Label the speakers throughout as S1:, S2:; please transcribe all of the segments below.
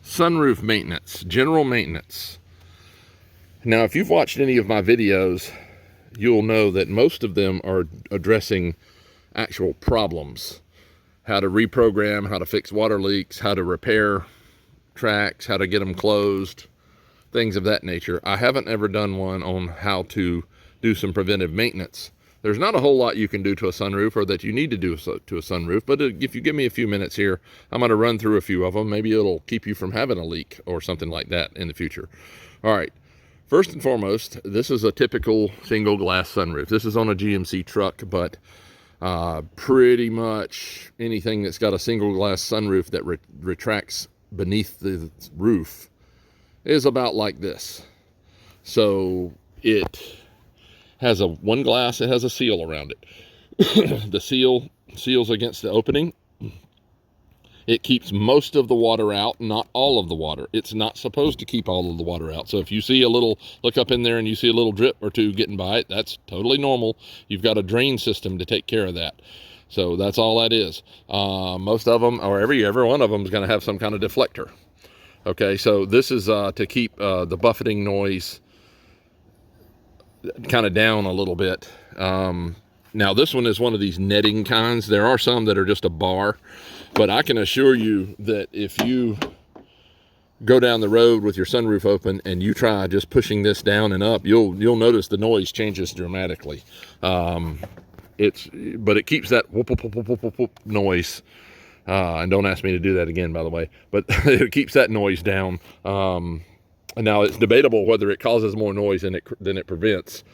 S1: Sunroof maintenance, general maintenance. Now, if you've watched any of my videos, you'll know that most of them are addressing actual problems. How to reprogram, how to fix water leaks, how to repair tracks, how to get them closed, things of that nature. I haven't ever done one on how to do some preventive maintenance. There's not a whole lot you can do to a sunroof, or that you need to do to a sunroof, but if you give me a few minutes here, I'm going to run through a few of them. Maybe it'll keep you from having a leak or something like that in the future. All right. First and foremost, this is a typical single glass sunroof. This is on a GMC truck, but pretty much anything that's got a single glass sunroof that retracts beneath the roof is about like this. So it has one glass, it has a seal around it. The seal seals against the opening. It keeps most of the water out, not all of the water. It's not supposed to keep all of the water out. So if you see a little, look up in there and you see a little drip or two getting by it, that's totally normal. You've got a drain system to take care of that. So that's all that is. Most of them, or every one of them, is going to have some kind of deflector. Okay, so this is to keep the buffeting noise kind of down a little bit. Now this one is one of these netting kinds. There are some that are just a bar, but I can assure you that if you go down the road with your sunroof open and you try just pushing this down and up, you'll notice the noise changes dramatically. But it keeps that whoop, whoop, whoop, whoop, whoop, whoop noise. And don't ask me to do that again, by the way, but it keeps that noise down. Now it's debatable whether it causes more noise than it prevents,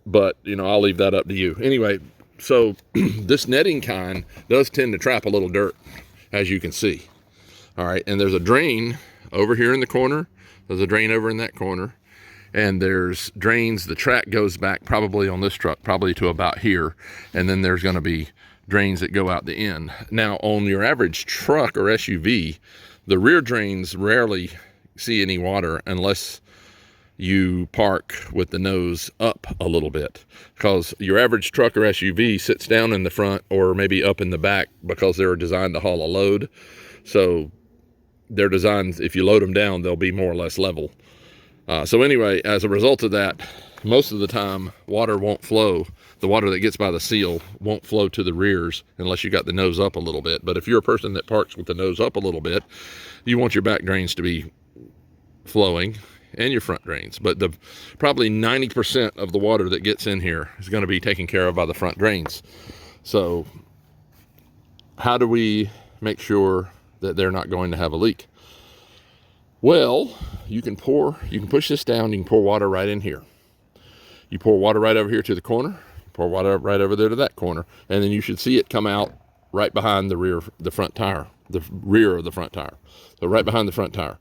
S1: but I'll leave that up to you. Anyway, so this netting kind does tend to trap a little dirt, as you can see. All right, and there's a drain over here in the corner. There's a drain over in that corner, and there's drains. The track goes back probably on this truck, probably to about here, and then there's going to be drains that go out the end. Now, on your average truck or SUV, the rear drains rarely see any water unless you park with the nose up a little bit, because your average truck or SUV sits down in the front or maybe up in the back because they're designed to haul a load. So they're designed, if you load them down, they'll be more or less level. So anyway, as a result of that, most of the time water won't flow. The water that gets by the seal won't flow to the rears unless you got the nose up a little bit. But if you're a person that parks with the nose up a little bit, you want your back drains to be flowing and your front drains. But probably 90% of the water that gets in here is going to be taken care of by the front drains. So how do we make sure that they're not going to have a leak? Well, you can push this down, you can pour water right in here. You pour water right over here to the corner, pour water right over there to that corner, and then you should see it come out right behind the rear of the front tire. So right behind the front tire.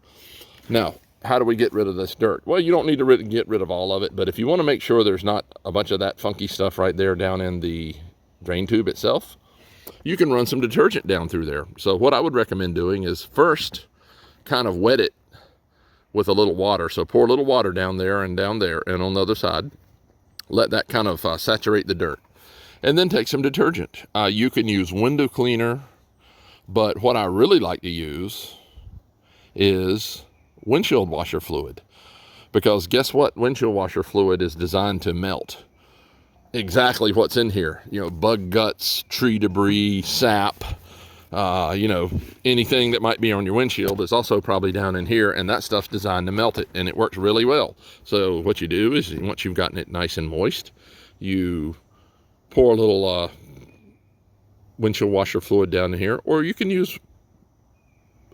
S1: Now, how do we get rid of this dirt? Well, you don't need to get rid of all of it, but if you want to make sure there's not a bunch of that funky stuff right there down in the drain tube itself, you can run some detergent down through there. So what I would recommend doing is first kind of wet it with a little water. So pour a little water down there and on the other side. Let that kind of saturate the dirt. And then take some detergent. You can use window cleaner, but what I really like to use is windshield washer fluid. Because guess what? Windshield washer fluid is designed to melt exactly what's in here. Bug guts, tree debris, sap, anything that might be on your windshield is also probably down in here, and that stuff's designed to melt it, and it works really well. So what you do is, once you've gotten it nice and moist, you pour a little windshield washer fluid down in here, or you can use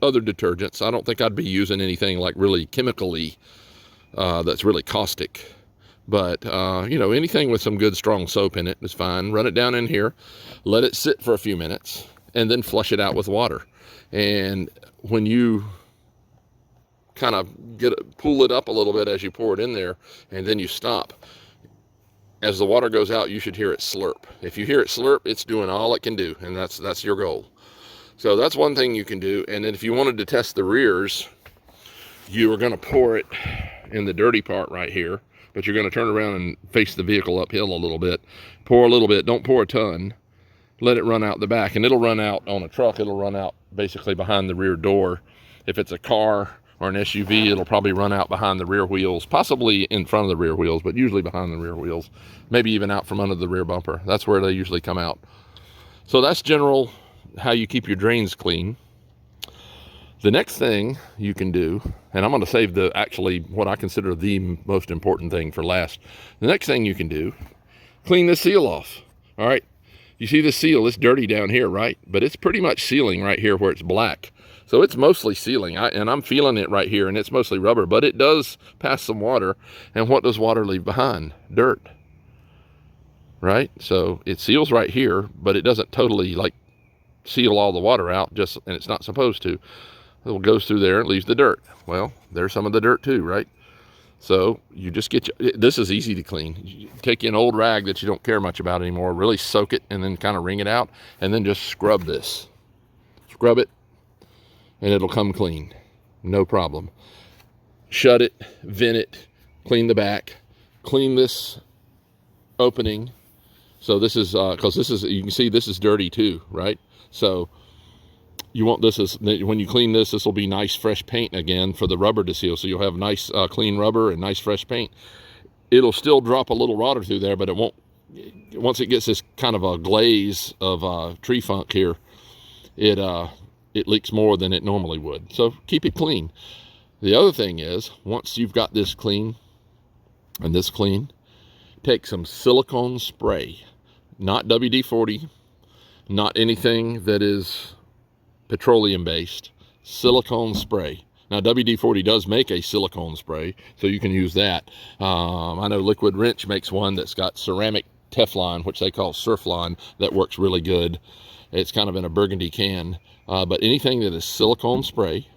S1: other detergents. I don't think I'd be using anything like really chemically that's really caustic, but anything with some good strong soap in it is fine. Run it down in here, let it sit for a few minutes, and then flush it out with water. And when you kind of pull it up a little bit as you pour it in there, and then you stop, as the water goes out, you should hear it slurp. If you hear it slurp, it's doing all it can do, and that's your goal. So that's one thing you can do. And then if you wanted to test the rears, you are going to pour it in the dirty part right here, but you're going to turn around and face the vehicle uphill a little bit. Pour a little bit, don't pour a ton. Let it run out the back, and it'll run out on a truck. It'll run out basically behind the rear door If it's a car or an SUV, it'll probably run out behind the rear wheels, possibly in front of the rear wheels, but usually behind the rear wheels, maybe even out from under the rear bumper. That's where they usually come out. So that's general how you keep your drains clean. The next thing you can do, and I'm going to save actually what I consider the most important thing for last. The next thing you can do, clean this seal off. All right. You see this seal, it's dirty down here, right? But it's pretty much sealing right here where it's black. So it's mostly sealing, and I'm feeling it right here, and it's mostly rubber, but it does pass some water. And what does water leave behind? Dirt, right? So it seals right here, but it doesn't totally like seal all the water out, and it's not supposed to. It goes through there and leaves the dirt. Well, there's some of the dirt too, right? So you just this is easy to clean. You take an old rag that you don't care much about anymore, really soak it, and then kind of wring it out, and then just scrub this. Scrub it, and it'll come clean. No problem. Shut it, vent it, clean the back, clean this opening. So this is, because you can see this is dirty too, right? So you want when you clean this will be nice fresh paint again for the rubber to seal. So you'll have nice clean rubber and nice fresh paint. It'll still drop a little water through there, but it won't. Once it gets this kind of a glaze of tree funk here, it leaks more than it normally would. So keep it clean. The other thing is, once you've got this clean and this clean, take some silicone spray, not WD-40, not anything that is petroleum based, silicone spray. Now WD-40 does make a silicone spray, so you can use that. I know Liquid Wrench makes one that's got ceramic Teflon, which they call Surflon, that works really good. It's kind of in a burgundy can, but anything that is silicone spray,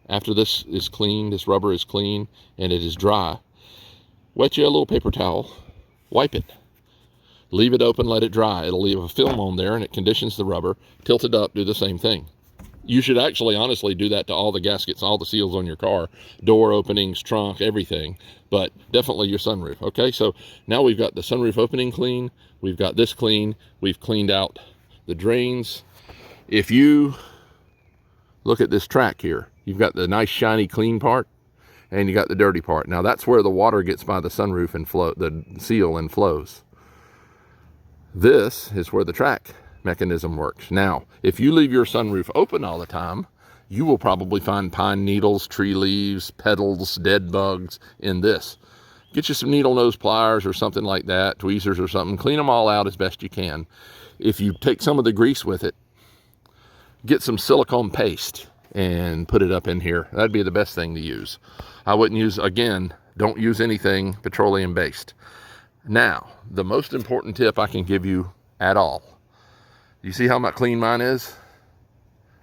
S1: after this is clean, this rubber is clean and it is dry, wet you a little paper towel, wipe it, leave it open, let it dry. It'll leave a film on there and it conditions the rubber. Tilt it up, do the same thing. You should actually honestly do that to all the gaskets, all the seals on your car, door openings, trunk, everything, but definitely your sunroof. Okay, so now we've got the sunroof opening clean, we've got this clean, we've cleaned out the drains. If you look at this track here, you've got the nice shiny clean part and you got the dirty part. Now that's where the water gets by the sunroof and the seal and flows. This is where the track mechanism works. Now, if you leave your sunroof open all the time, you will probably find pine needles, tree leaves, petals, dead bugs in this. Get you some needle nose pliers or something like that, tweezers or something. Clean them all out as best you can. If you take some of the grease with it, get some silicone paste and put it up in here. That'd be the best thing to use. I wouldn't use, again, don't use anything petroleum based. Now, the most important tip I can give you at all. You see how clean mine is?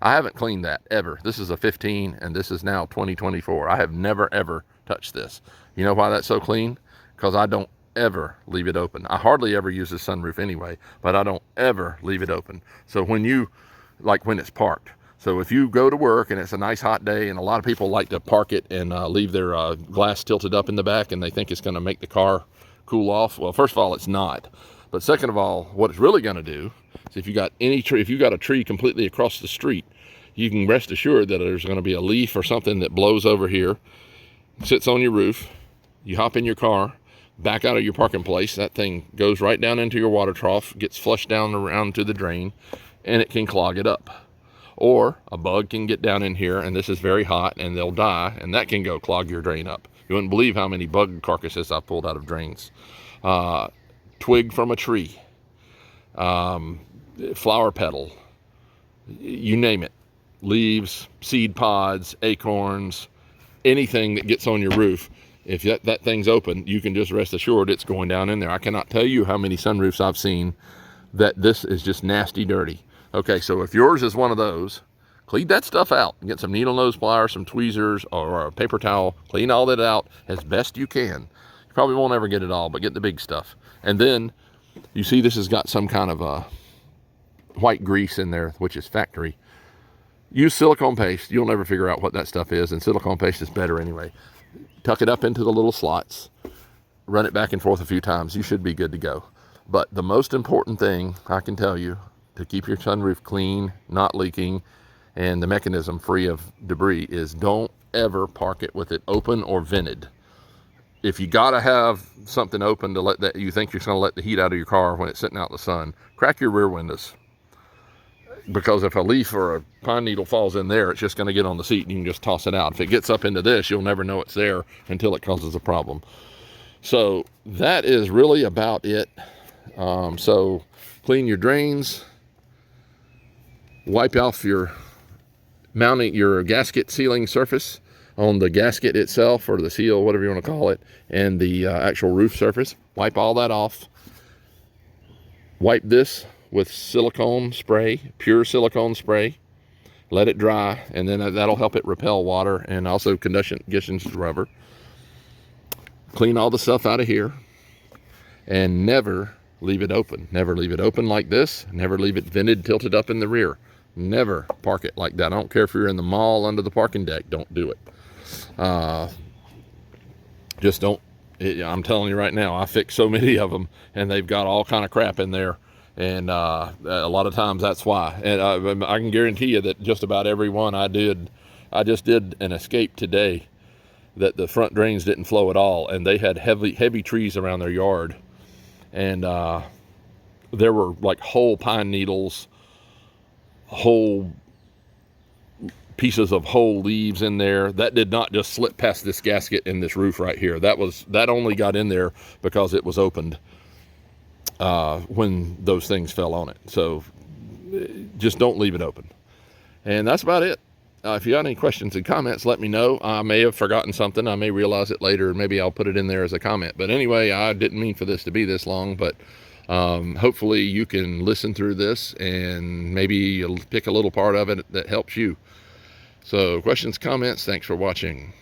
S1: I haven't cleaned that ever. This is a 15 and this is now 2024. I have never ever touched this. You know why that's so clean? Because I don't ever leave it open. I hardly ever use the sunroof anyway, but I don't ever leave it open. So when it's parked. So if you go to work and it's a nice hot day, and a lot of people like to park it and leave their glass tilted up in the back and they think it's gonna make the car cool off. Well, first of all, it's not. But second of all, what it's really gonna do is if you got a tree completely across the street, you can rest assured that there's gonna be a leaf or something that blows over here, sits on your roof, you hop in your car, back out of your parking place, that thing goes right down into your water trough, gets flushed down around to the drain, and it can clog it up. Or a bug can get down in here, and this is very hot, and they'll die, and that can go clog your drain up. You wouldn't believe how many bug carcasses I've pulled out of drains. Twig from a tree, flower petal, you name it. Leaves, seed pods, acorns, anything that gets on your roof. If that thing's open, you can just rest assured it's going down in there. I cannot tell you how many sunroofs I've seen that this is just nasty dirty. Okay, so if yours is one of those, clean that stuff out. Get some needle nose pliers, some tweezers, or a paper towel. Clean all that out as best you can. You probably won't ever get it all, but get the big stuff. And then, you see this has got some kind of white grease in there, which is factory. Use silicone paste. You'll never figure out what that stuff is, and silicone paste is better anyway. Tuck it up into the little slots. Run it back and forth a few times. You should be good to go. But the most important thing I can tell you to keep your sunroof clean, not leaking, and the mechanism free of debris, is don't ever park it with it open or vented. If you gotta have something open to let that, you think you're gonna let the heat out of your car when it's sitting out in the sun, crack your rear windows. Because if a leaf or a pine needle falls in there, it's just gonna get on the seat and you can just toss it out. If it gets up into this, you'll never know it's there until it causes a problem. So that is really about it. So clean your drains, wipe off your mounting, your gasket sealing surface on the gasket itself, or the seal, whatever you want to call it, and the actual roof surface. Wipe all that off. Wipe this with silicone spray, pure silicone spray. Let it dry, and then that'll help it repel water and also conditions rubber. Clean all the stuff out of here, and never leave it open. Never leave it open like this. Never leave it vented, tilted up in the rear. Never park it like that. I don't care if you're in the mall under the parking deck. Don't do it. Just don't. I'm telling you right now, I fixed so many of them, and they've got all kind of crap in there, and a lot of times that's why. And I can guarantee you that just about every one I just did an escape today that the front drains didn't flow at all, and they had heavy trees around their yard, and there were like whole pine needles, whole pieces of whole leaves in there. That did not just slip past this gasket in this roof right here. That only got in there because it was opened when those things fell on it. So just don't leave it open. And that's about it. If you got any questions and comments, let me know. I may have forgotten something. I may realize it later, and maybe I'll put it in there as a comment. But anyway, I didn't mean for this to be this long, but hopefully you can listen through this and maybe you'll pick a little part of it that helps you. So questions, comments, thanks for watching.